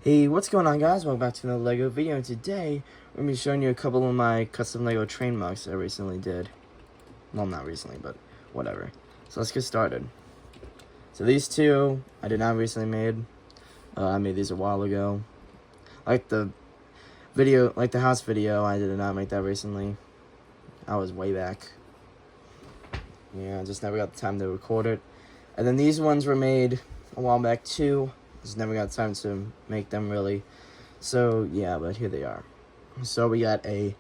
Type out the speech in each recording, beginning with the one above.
Hey, what's going on, guys? Welcome back to another LEGO video, and today we're going to be showing you a couple of my custom LEGO train mugs I recently did. Well, not recently, but whatever. So let's get started. So these two, I did not recently made. I made these a while ago. Like the house video, I did not make that recently. I was way back. Yeah, I just never got the time to record it. And then these ones were made a while back too. Just never got time to make them really. So yeah, but here they are. So we got a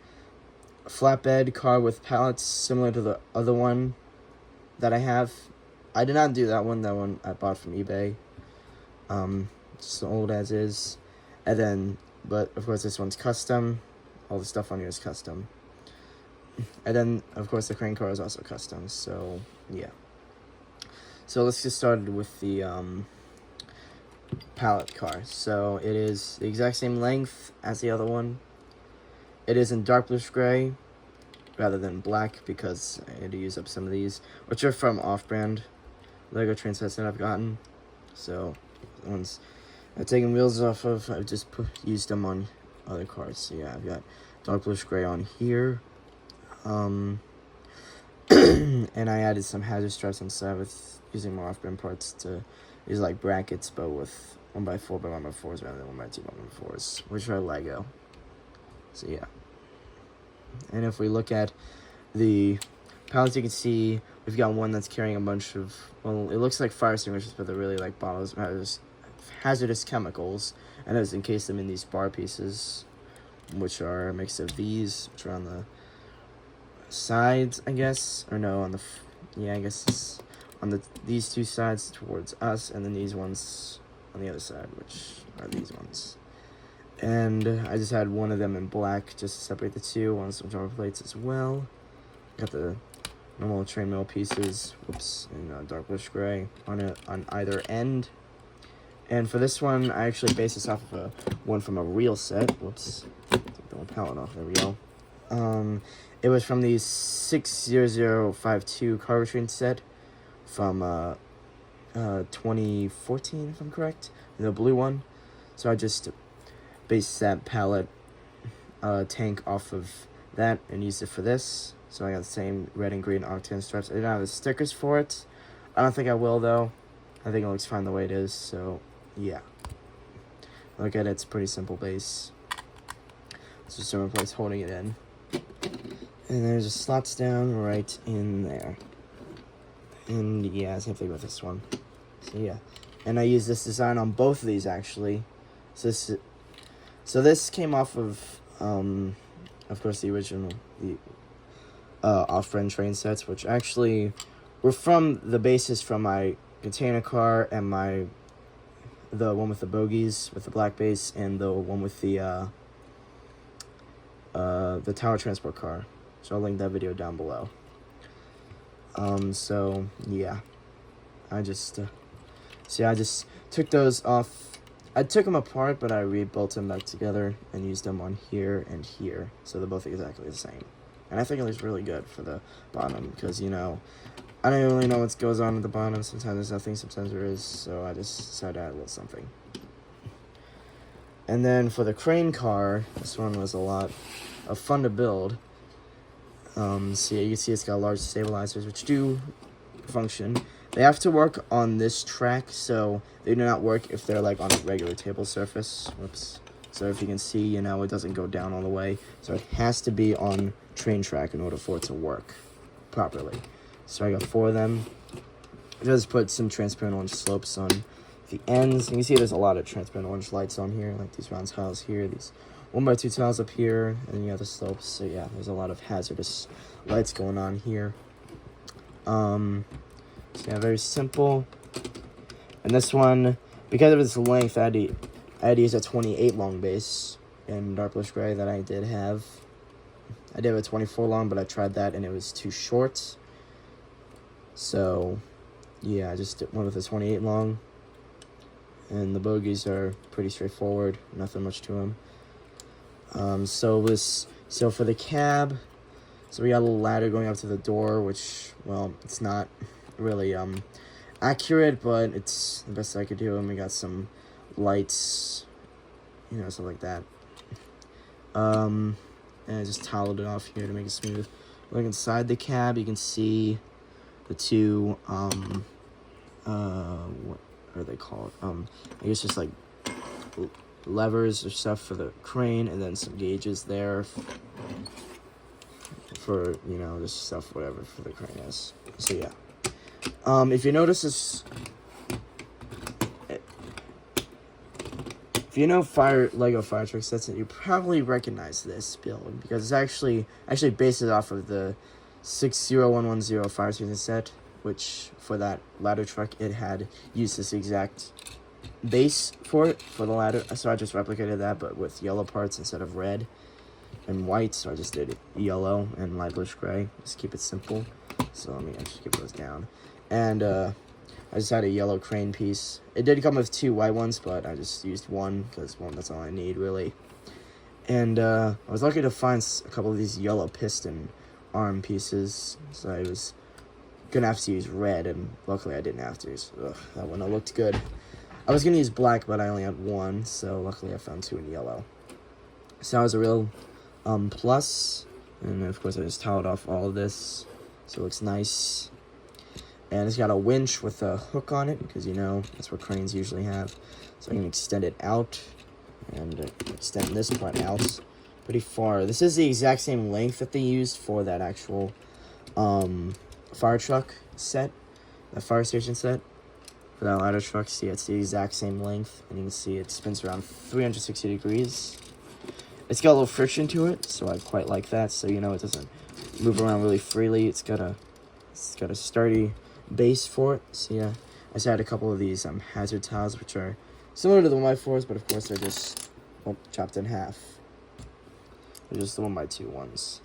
flatbed car with pallets similar to the other one that I have. I did not do that one. That one I bought from eBay. Just old as is. And then, but of course this one's custom. All the stuff on here is custom. And then, of course, the crane car is also custom. So yeah. So let's get started with the pallet car. So it is the exact same length as the other one. It is in dark bluish gray rather than black because I had to use up some of these, which are from off-brand LEGO train sets that I've gotten. So the ones I've taken wheels off of, I've just used them on other cars. So yeah, I've got dark bluish gray on here. And I added some hazard straps inside with using more off-brand parts to use like brackets, but with 1x4 by 1x4s rather than 1x2 by 1x4s, which are LEGO. So yeah. And if we look at the pallets, you can see we've got one that's carrying a bunch of, well, it looks like fire extinguishers, but they're really like bottles of hazardous chemicals, and I was encased them in these bar pieces, which are a mix of these, which are on the sides, I guess, or no, on the, yeah, I guess it's on these two sides towards us, and then these ones on the other side, which are these ones. And I just had one of them in black just to separate the two on some jumper plates as well. Got the normal train mill pieces, whoops, in dark bluish gray on either end. And for this one, I actually based this off of one from a real set. Whoops, take the one pallet off. There we go. It was from the 60052 Carver Train set from 2014, if I'm correct, the blue one. So I just based that pallet tank off of that and used it for this. So I got the same red and green Octane stripes. I didn't have the stickers for it. I don't think I will, though. I think it looks fine the way it is, so yeah. Look at it, it's pretty simple base. It's just a place holding it in. And there's just slots down right in there. And yeah, same thing with this one. So yeah. And I used this design on both of these, actually. So this came off of course, the original, the off-brand train sets, which actually were from the bases from my container car and the one with the bogies with the black base, and the one with the tower transport car. So I'll link that video down below. So yeah, I just took those off. I took them apart, but I rebuilt them back together and used them on here and here, so they're both exactly the same. And I think it looks really good for the bottom, because, you know, I don't really know what goes on at the bottom. Sometimes there's nothing, sometimes there is, so I just decided to add a little something. And then for the crane car, this one was a lot of fun to build. So yeah, you can see it's got large stabilizers, which do function. They have to work on this track, so they do not work if they're like on a regular table surface. Whoops. So if you can see, you know, it doesn't go down all the way. So it has to be on train track in order for it to work properly. So I got 4 of them. I just put some transparent orange slopes on the ends. You can see there's a lot of transparent orange lights on here, like these round tiles here, these 1x2 tiles up here, and you have the slopes. So yeah, there's a lot of hazardous lights going on here. So yeah, very simple. And this one, because of its length, I had to use a 28 long base in dark bluish gray that I did have. I did have a 24 long, but I tried that and it was too short. So yeah, I just went with a 28 long. And the bogies are pretty straightforward, nothing much to them. So for the cab, so we got a little ladder going up to the door, which, well, it's not really accurate, but it's the best I could do. And we got some lights you know, stuff like that. And I just toweled it off here to make it smooth. Look inside the cab, you can see the two, what are they called? I guess just like levers or stuff for the crane, and then some gauges there for, you know, this stuff, whatever, for the crane is. So yeah. If you notice this, if you know Lego fire truck sets, you probably recognize this build because it's actually based it off of the 60110 fire station set, which for that ladder truck it had used this exact base for it for the ladder. So I just replicated that, but with yellow parts instead of red and white. So I just did yellow and light bluish gray. Just keep it simple. So let me actually keep those down. And I just had a yellow crane piece. It did come with 2 white ones, but I just used one because that's all I need really. And I was lucky to find a couple of these yellow piston arm pieces, so I was gonna have to use red, and luckily I didn't have to. So, that one looked good. I was gonna use black, but I only had 1, so luckily I found 2 in yellow. So that was a real plus. And of course I just toweled off all of this, so it looks nice. And it's got a winch with a hook on it, because, you know, that's what cranes usually have. So I can extend it out, and extend this part out pretty far. This is the exact same length that they used for that actual fire truck set, that fire station set. For that ladder truck, see, it's the exact same length, and you can see it spins around 360 degrees. It's got a little friction to it, so I quite like that, so, you know, it doesn't move around really freely. It's got a sturdy base for it. So yeah, I just had a couple of these hazard tiles, which are similar to the 1x4s, but of course they're just chopped in half. They're just the 1x2 ones.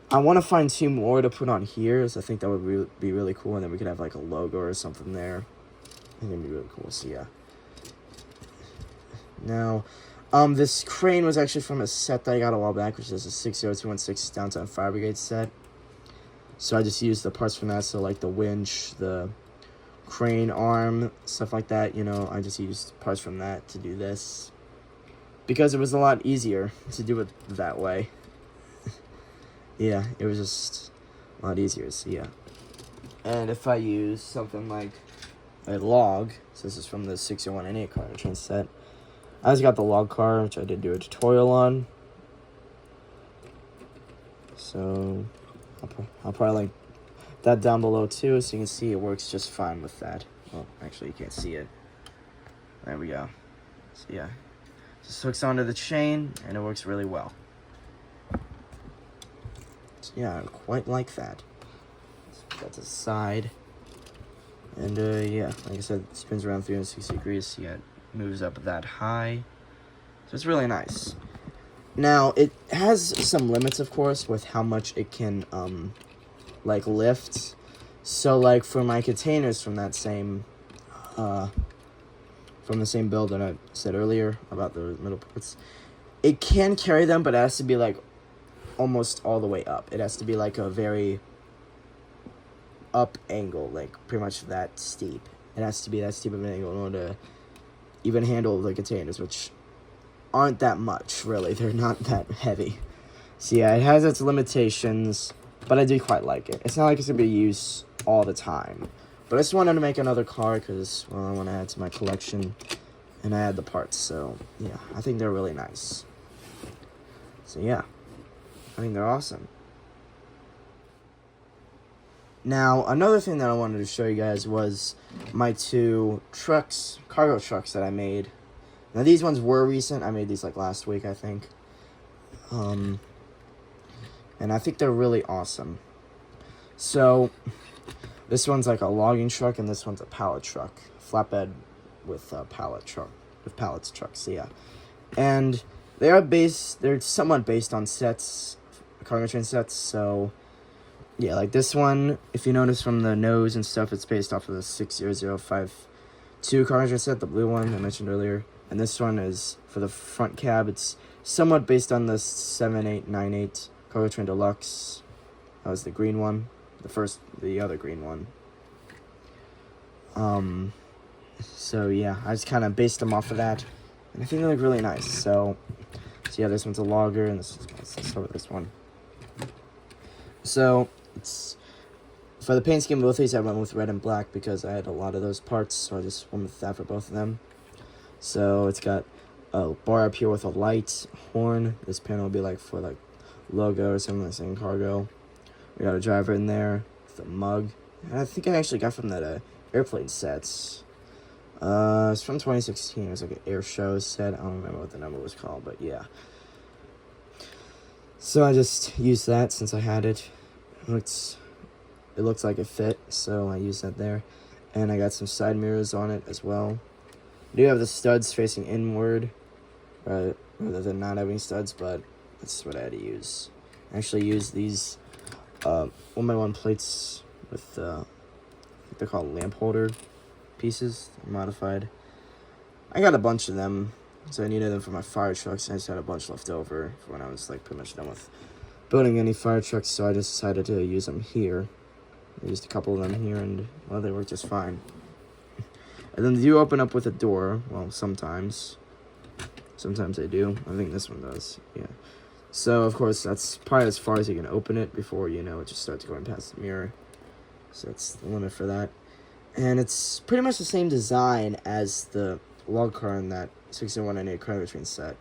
I want to find 2 more to put on here, so I think that would be really cool, and then we could have like a logo or something there. I think it'd be really cool. So yeah. Now, this crane was actually from a set that I got a while back, which is a 60216 Downtown Fire Brigade set. So I just used the parts from that, so like the winch, the crane arm, stuff like that, you know, I just used parts from that to do this. Because it was a lot easier to do it that way. Yeah, it was just a lot easier, so yeah. And if I use something like a log, so this is from the 601N8 car train set, I just got the log car, which I did do a tutorial on. So I'll probably link that down below too, so you can see it works just fine with that. Well, actually you can't see it. There we go. So yeah, just hooks onto the chain, and it works really well. So yeah, I quite like that. Let's put that to the side. And yeah, like I said, it spins around 360 degrees, so yeah, it moves up that high. So it's really nice. Now, it has some limits, of course, with how much it can, like, lift. So, like, for my containers from that same, from the same build that I said earlier about the middle parts, it can carry them, but it has to be, like, almost all the way up. It has to be, like, a very up angle, like, pretty much that steep. It has to be that steep of an angle in order to even handle the containers, which aren't that much, really. They're not that heavy. So yeah, it has its limitations, but I do quite like it. It's not like it's going to be used all the time. But I just wanted to make another car because, well, I want to add to my collection, and I had the parts. So yeah, I think they're really nice. So yeah, I think they're awesome. Now, another thing that I wanted to show you guys was my 2 trucks, cargo trucks that I made. Now, these ones were recent. I made these, like, last week, I think. And I think they're really awesome. So, this one's, like, a logging truck, and this one's a pallet truck. Flatbed with a pallet truck. With pallets trucks, so yeah. And they're somewhat based on sets, cargo train sets, so yeah, like this one, if you notice from the nose and stuff, it's based off of the 60052 cargo train set, the blue one I mentioned earlier. And this one is, for the front cab, it's somewhat based on the 7898 Cargo Train Deluxe. That was the green one. The other green one. So yeah, I just kind of based them off of that. And I think they look really nice. So yeah, this one's a logger, and let's start with this one. So it's for the paint scheme of both these, I went with red and black because I had a lot of those parts, so I just went with that for both of them. So it's got a bar up here with a light, horn. This panel will be like for like logo or something like saying cargo. We got a driver in there with a mug. And I think I actually got from that airplane sets. It's from 2016. It was like an air show set. I don't remember what the number was called, but yeah. So I just used that since I had it. It looks like it fit, so I used that there. And I got some side mirrors on it as well. I do have the studs facing inward, rather than not having studs, but that's what I had to use. I actually used these 1x1 plates with, I think they're called lamp holder pieces, modified. I got a bunch of them, so I needed them for my fire trucks, and I just had a bunch left over for when I was like pretty much done with building any fire trucks, so I just decided to use them here. I used a couple of them here, and well, they work just fine. And then they do open up with a door. Well, sometimes they do. I think this one does. Yeah. So of course that's probably as far as you can open it before it just starts going past the mirror. So that's the limit for that. And it's pretty much the same design as the log car in that 6198 Credit Train set.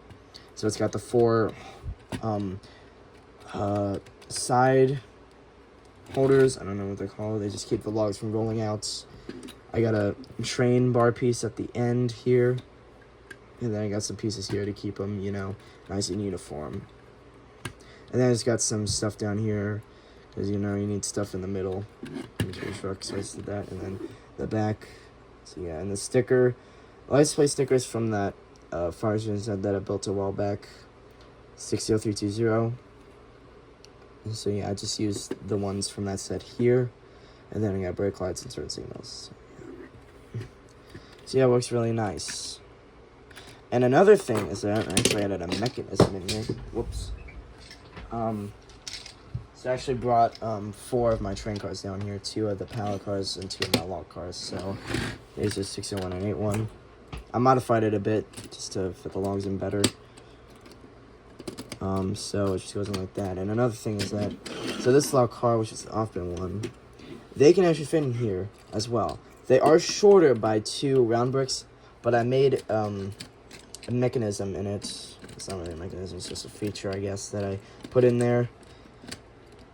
So it's got the 4 side holders. I don't know what they're called. They just keep the logs from rolling out. I got a train bar piece at the end here. And then I got some pieces here to keep them, nice and uniform. And then I just got some stuff down here. Because, you need stuff in the middle. Truck, so I just did that. And then the back. So yeah, and the sticker. License plate stickers from that fire engine that I built a while back. 60320. So yeah, I just used the ones from that set here. And then I got brake lights and turn signals. So yeah, it works really nice. And another thing is that I actually added a mechanism in here. Whoops. So I actually brought 4 of my train cars down here. 2 of the pallet cars and 2 of my log cars. So there's a 601 and 81. I modified it a bit just to fit the logs in better. So it just goes in like that. And another thing is that, so this log car, which is the off-bin one, they can actually fit in here as well. They are shorter by 2 round bricks, but I made a mechanism in it. It's not really a mechanism, it's just a feature, I guess, that I put in there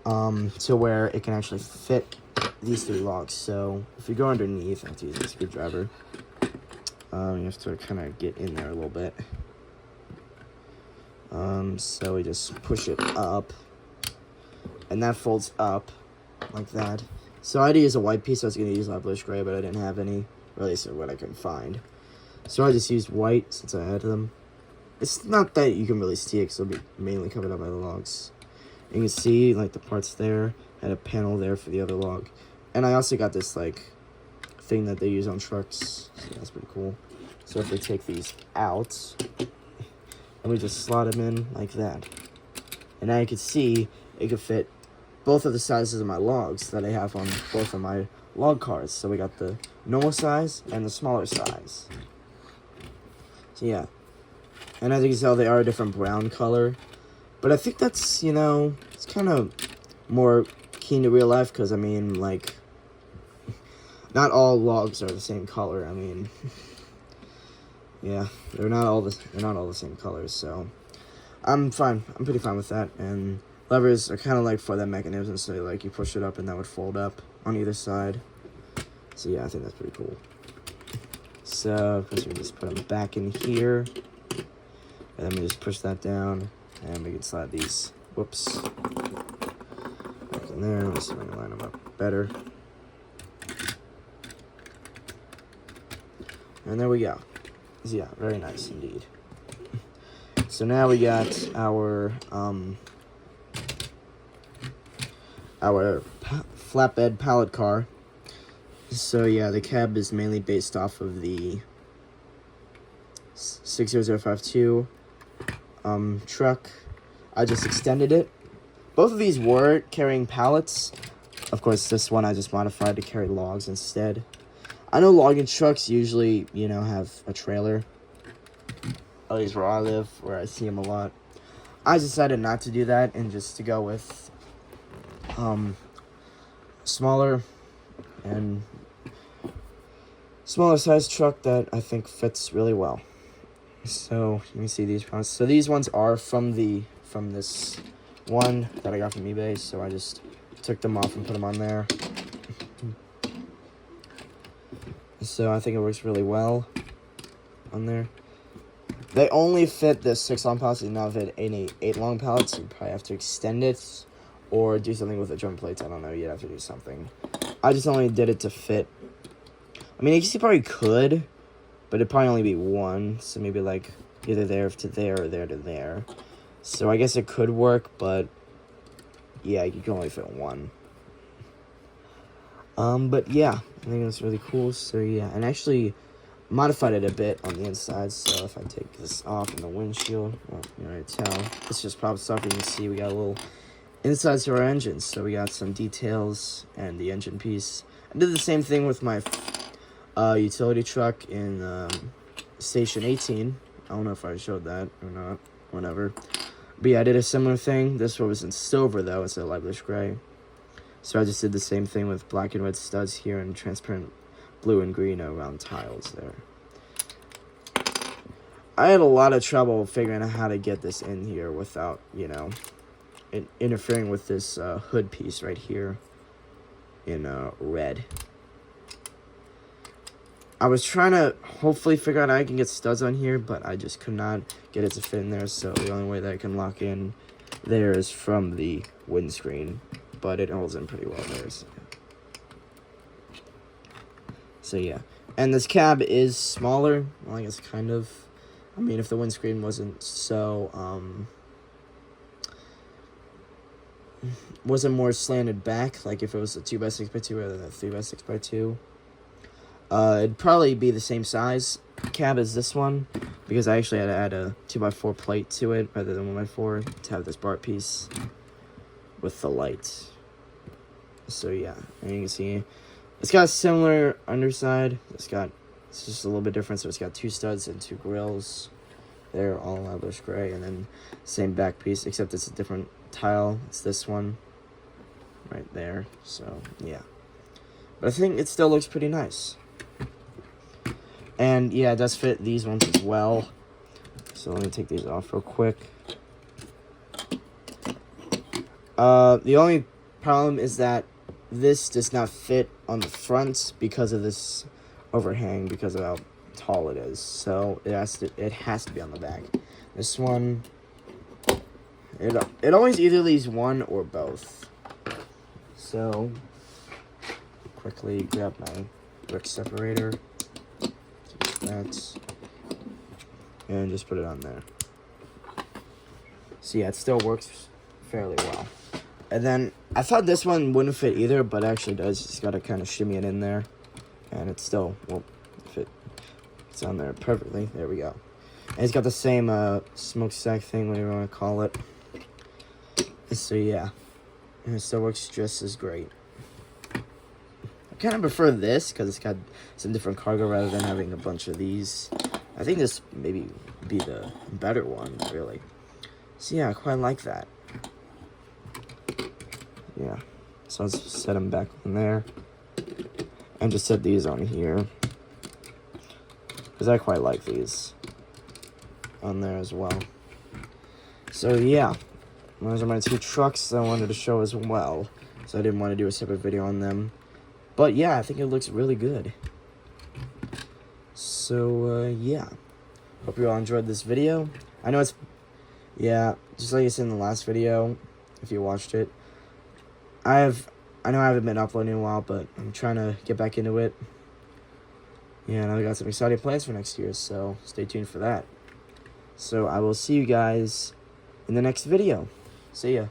to where it can actually fit these 3 logs. So if you go underneath, I have to use a screwdriver. You have to kind of get in there a little bit. So we just push it up, and that folds up like that. So I had to use a white piece. I was going to use light bluish gray, but I didn't have any, or at least what I could find. So I just used white since I had them. It's not that you can really see it because it'll be mainly covered up by the logs. You can see like the parts there. I had a panel there for the other log. And I also got this like thing that they use on trucks. So that's pretty cool. So if we take these out, and we just slot them in like that. And now you can see it could fit both of the sizes of my logs that I have on both of my log cars. So we got the normal size and the smaller size. So yeah. And as you can tell, they are a different brown color. But I think that's, it's kind of more keen to real life because, I mean, like, not all logs are the same color. I mean, yeah, they're not all the same colors, so I'm fine. I'm pretty fine with that. And levers are kind of like for that mechanism, so like you push it up and that would fold up on either side. So yeah, I think that's pretty cool. So of course we just put them back in here, and then we just push that down, and we can slide these. Whoops. Back in there. Let's see if I can line them up better. And there we go. So yeah, very nice indeed. So now we got our flatbed pallet car. So yeah, the cab is mainly based off of the 60052 truck. I just extended it. Both of these were carrying pallets. Of course, this one I just modified to carry logs instead. I know logging trucks usually, have a trailer. at least where I live, where I see them a lot. I decided not to do that and just to go with smaller size truck that I think fits really well. So you can see these ones. So these ones are from this one that I got from eBay. So I just took them off and put them on there. So I think it works really well on there. They only fit the 6-long pallets. They do not fit any 8-long pallets. You probably have to extend it or do something with the drum plates. I don't know. You'd have to do something. I just only did it to fit. I mean, I guess you probably could, but it'd probably only be one. So maybe like either there to there or there to there. So I guess it could work, but yeah, you can only fit one. But yeah, I think that's really cool. So yeah, and actually modified it a bit on the inside. So if I take this off in the windshield, well, you know, tell it's just prop stuff. You can see we got a little insides to our engines. So we got some details and the engine piece. I did the same thing with my utility truck in Station 18. I don't know if I showed that or not. Whatever. But yeah, I did a similar thing. This one was in silver though. It's a light bluish gray. So I just did the same thing with black and red studs here and transparent blue and green around tiles there. I had a lot of trouble figuring out how to get this in here without, you know, interfering with this hood piece right here in red. I was trying to hopefully figure out how I can get studs on here, but I just could not get it to fit in there. So the only way that I can lock in there is from the windscreen. But it holds in pretty well there. So yeah. And this cab is smaller. Well, I guess kind of. I mean, if the windscreen wasn't so, wasn't more slanted back, like if it was a 2x6x2 rather than a 3x6x2, it'd probably be the same size cab as this one, because I actually had to add a 2x4 plate to it rather than 1x4 to have this bar piece with the light. So yeah, and you can see it's got a similar underside. It's just a little bit different. So it's got 2 studs and 2 grills. They're all light bluish gray, and then same back piece, except it's a different tile. It's this one right there. So yeah, but I think it still looks pretty nice. And yeah, it does fit these ones as well. So let me take these off real quick. The only problem is that this does not fit on the front because of this overhang, because of how tall it is. So it has to be on the back. This one, it always either leaves one or both. So quickly grab my brick separator, that, and just put it on there. So yeah, it still works fairly well. And then I thought this one wouldn't fit either, but it actually does. Just gotta kind of shimmy it in there, and it still won't fit. It's on there perfectly. There we go. And it's got the same smokestack thing, whatever you want to call it. So yeah, and it still works just as great. I kind of prefer this because it's got some different cargo rather than having a bunch of these. I think this maybe be the better one, really. So yeah, I quite like that. Yeah, so let's set them back on there, and just set these on here, because I quite like these on there as well. So yeah, those are my 2 trucks I wanted to show as well, so I didn't want to do a separate video on them. But yeah, I think it looks really good. So yeah, hope you all enjoyed this video. I know it's, yeah, just like I said in the last video, if you watched it, I know I haven't been uploading in a while, but I'm trying to get back into it. Yeah, and I got some exciting plans for next year, so stay tuned for that. So I will see you guys in the next video. See ya.